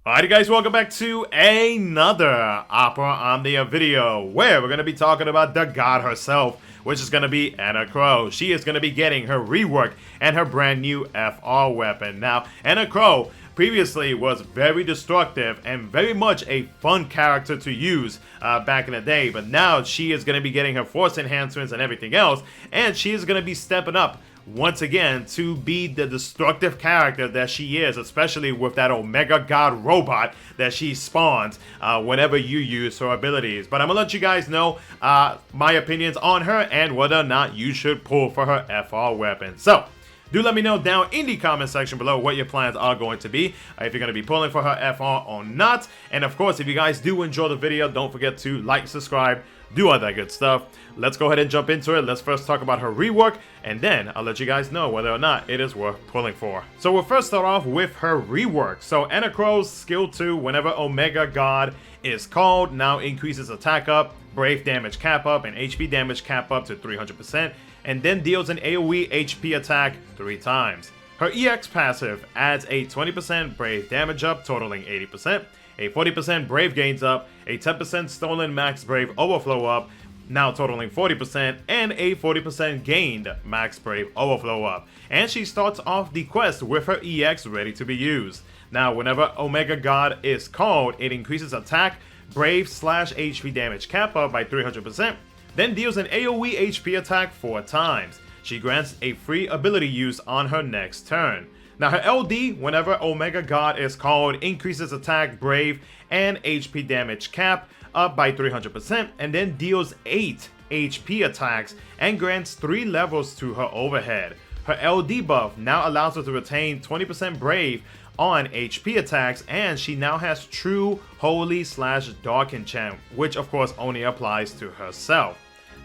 Alrighty guys, welcome back to another Opera on the video where we're going to be talking about the god herself, which is going to be Enna Kros. She is going to be getting her rework and her brand new FR weapon. Now, Enna Kros previously was very destructive and very much a fun character to use back in the day, but now she is going to be getting her force enhancements and everything else, and she is going to be stepping up once again to be the destructive character that she is, especially with that Omega God robot that she spawns whenever you use her abilities. But I'm gonna let you guys know my opinions on her and whether or not you should pull for her FR weapon. So do let me know down in the comment section below what your plans are going to be, if you're going to be pulling for her FR or not. And of course, if you guys do enjoy the video, don't forget to like, subscribe, do all that good stuff. Let's go ahead and jump into it. Let's first talk about her rework, and then I'll let you guys know whether or not it is worth pulling for. So we'll first start off with her rework. So Enna Kros skill 2, whenever Omega God is called, now increases attack up, brave damage cap up, and HP damage cap up to 300%, and then deals an AoE HP attack 3 times. Her EX passive adds a 20% brave damage up, totaling 80%, a 40% brave gains up, a 10% stolen max brave overflow up, now totaling 40%, and a 40% gained max brave overflow up. And she starts off the quest with her EX ready to be used. Now, whenever Omega God is called, it increases attack, brave / HP damage cap up by 300%, then deals an AoE HP attack 4 times. She grants a free ability use on her next turn. Now her LD, whenever Omega God is called, increases attack, brave, and HP damage cap up by 300%, and then deals 8 HP attacks and grants 3 levels to her overhead. Her LD buff now allows her to retain 20% brave on HP attacks, and she now has true holy / dark enchant, which of course only applies to herself.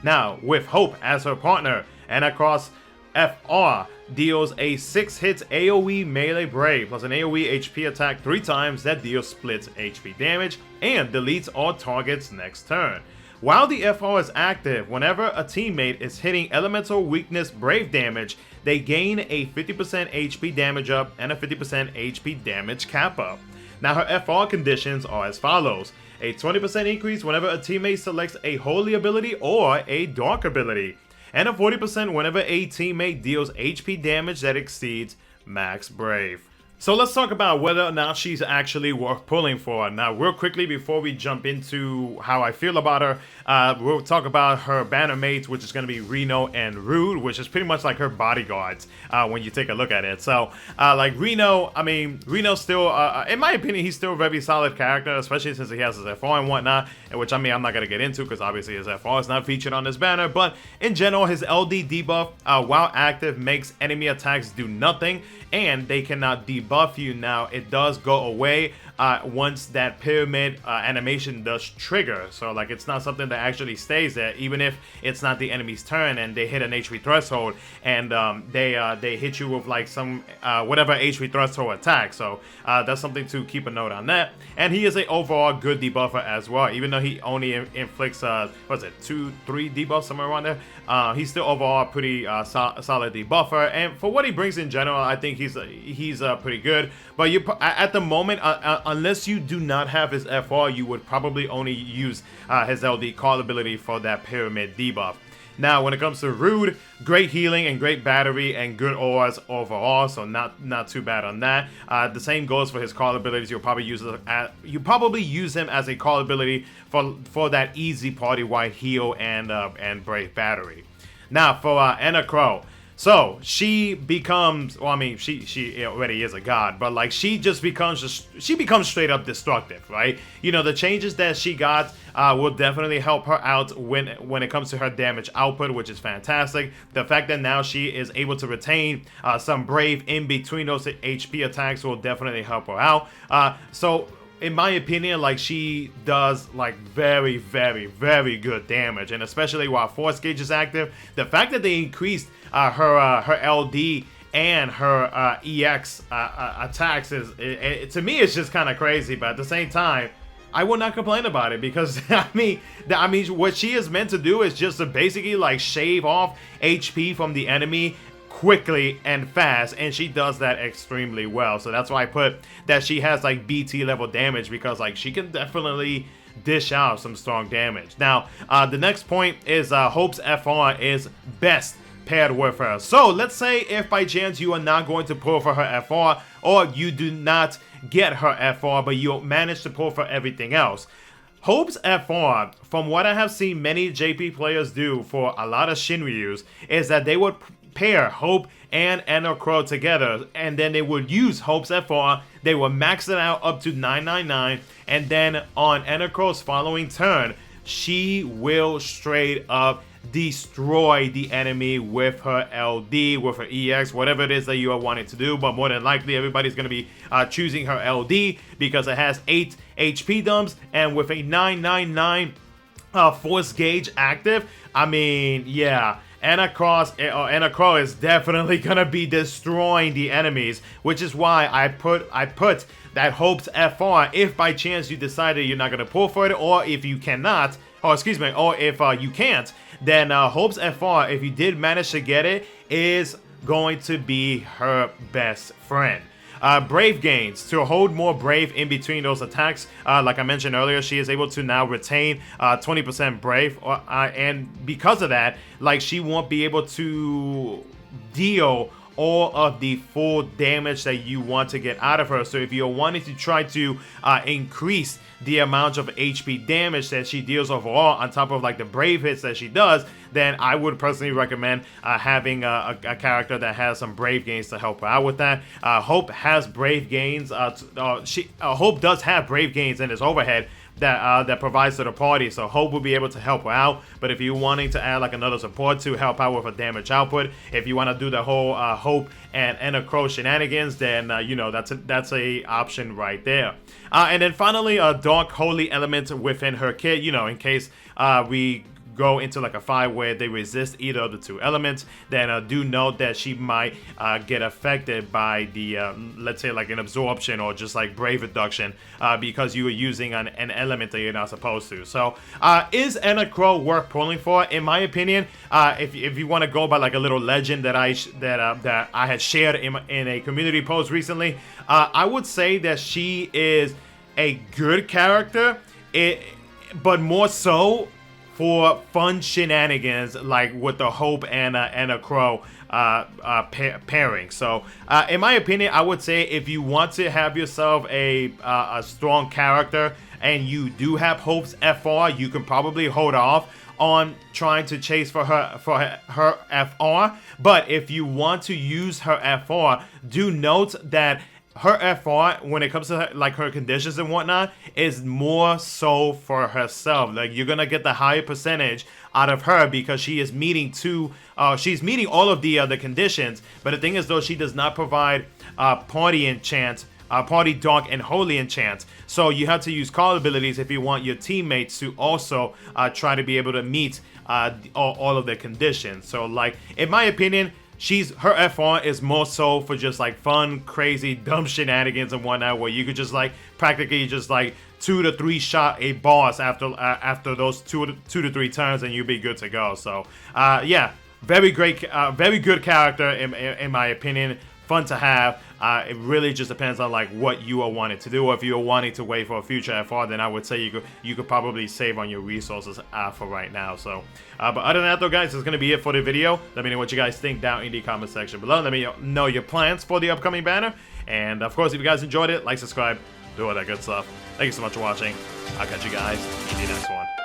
Now, with Hope as her partner, Enna Kros FR deals a 6 hits AoE melee brave plus an AoE HP attack 3 times that deals splits HP damage and deletes all targets next turn. While the FR is active, whenever a teammate is hitting elemental weakness brave damage, they gain a 50% HP damage up and a 50% HP damage cap up. Now her FR conditions are as follows: a 20% increase whenever a teammate selects a holy ability or a dark ability, and a 40% whenever a teammate deals HP damage that exceeds max brave. So let's talk about whether or not she's actually worth pulling for. Now, real quickly before we jump into how I feel about her, we'll talk about her banner mates, which is going to be Reno and Rude, which is pretty much like her bodyguards when you take a look at it. So, like Reno, I mean, Reno's still, in my opinion, he's still a very solid character, especially since he has his FR and whatnot, which I mean, I'm not going to get into because obviously his FR is not featured on this banner. But in general, his LD debuff, while active, makes enemy attacks do nothing, and they cannot debuff you. Now it does go away once that pyramid animation does trigger, so like it's not something that actually stays there even if it's not the enemy's turn and they hit an HP threshold and they hit you with like some whatever HP threshold attack. So that's something to keep a note on that. And he is a overall good debuffer as well, even though he only inflicts what's it, 2-3 debuffs, somewhere around there. He's still overall pretty solid debuffer, and for what he brings in general, I think he's pretty good. But you at the moment, unless you do not have his FR, you would probably only use his LD call ability for that pyramid debuff. Now, when it comes to Rude, great healing and great battery and good auras overall, so not too bad on that. The same goes for his call abilities. You'll probably use him as a call ability for that easy party-wide heal and brave battery. Now for Enna Kros. So she becomes, well, I mean, she already is a god, but like she becomes straight up destructive, right? You know, the changes that she got will definitely help her out when it comes to her damage output, which is fantastic. The fact that now she is able to retain some brave in between those HP attacks will definitely help her out. So in my opinion, like she does like very, very, very good damage, and especially while Force Gauge is active, the fact that they increased her LD and her EX attacks to me it's just kind of crazy. But at the same time, I will not complain about it because I mean what she is meant to do is just to basically like shave off HP from the enemy quickly and fast, and she does that extremely well. So that's why I put that she has like BT level damage, because like she can definitely dish out some strong damage. Now the next point is Hope's FR is best paired with her. So let's say if by chance you are not going to pull for her FR, or you do not get her FR but you manage to pull for everything else. Hope's FR, from what I have seen many JP players do for a lot of Shinryus, is that they would pair Hope and Enna Kros together, and then they would use Hope's FR, they would max it out up to 999, and then on Enna Kros' following turn, she will straight up destroy the enemy with her LD, with her EX, whatever it is that you are wanting to do. But more than likely, everybody's going to be choosing her LD because it has 8 HP dumps, and with a 999 force gauge active, I mean, yeah, Enna Kros is definitely gonna be destroying the enemies, which is why I put that Hope's FR. If by chance you decided you're not gonna pull for it, or if you cannot, or excuse me, or if you can't, then Hope's FR, if you did manage to get it, is going to be her best friend. Brave gains. To hold more Brave in between those attacks, like I mentioned earlier, she is able to now retain 20% Brave, and because of that, like, she won't be able to deal all of the full damage that you want to get out of her. So if you're wanting to try to increase the amount of HP damage that she deals overall, on top of like the Brave hits that she does, then I would personally recommend having a character that has some Brave gains to help her out with that. Hope has Brave gains. Hope does have Brave gains in his overhead that provides to the party, so Hope will be able to help her out. But if you're wanting to add like another support to help out with a damage output, if you want to do the whole Hope and Enna Kros shenanigans, then you know, that's a option right there. And then finally, a Dark Holy element within her kit, you know, in case we go into like a fight where they resist either of the two elements, then do note that she might get affected by the let's say like an absorption or just like Brave reduction because you are using an element that you're not supposed to. So is Enna Kros worth pulling for? In my opinion, if you want to go by like a little legend that I had shared in a community post recently, I would say that she is a good character, but more so for fun shenanigans, like with the Hope and Enna Kros pairing. So in my opinion, I would say if you want to have yourself a strong character and you do have Hope's FR, you can probably hold off on trying to chase for her FR. But if you want to use her FR, do note that her FR, when it comes to like her conditions and whatnot, is more so for herself. Like, you're gonna get the higher percentage out of her because she is meeting she's meeting all of the other conditions. But the thing is, though, she does not provide party enchant, party dark and holy enchant. So you have to use call abilities if you want your teammates to also try to be able to meet all of their conditions. So, like, in my opinion, her FR is more so for just like fun, crazy, dumb shenanigans and whatnot, where you could just like practically just like 2 to 3 shot a boss after those 2 to 3 turns, and you'll be good to go. So yeah, very good character in my opinion. Fun to have. It really just depends on like what you are wanting to do. Or if you're wanting to wait for a future FR, then I would say you could probably save on your resources for right now. So but other than that, though, guys, that's gonna be it for the video. Let me know what you guys think down in the comment section below. Let me know your plans for the upcoming banner, and of course, if you guys enjoyed it, like, subscribe, do all that good stuff. Thank you so much for watching. I'll catch you guys in the next one.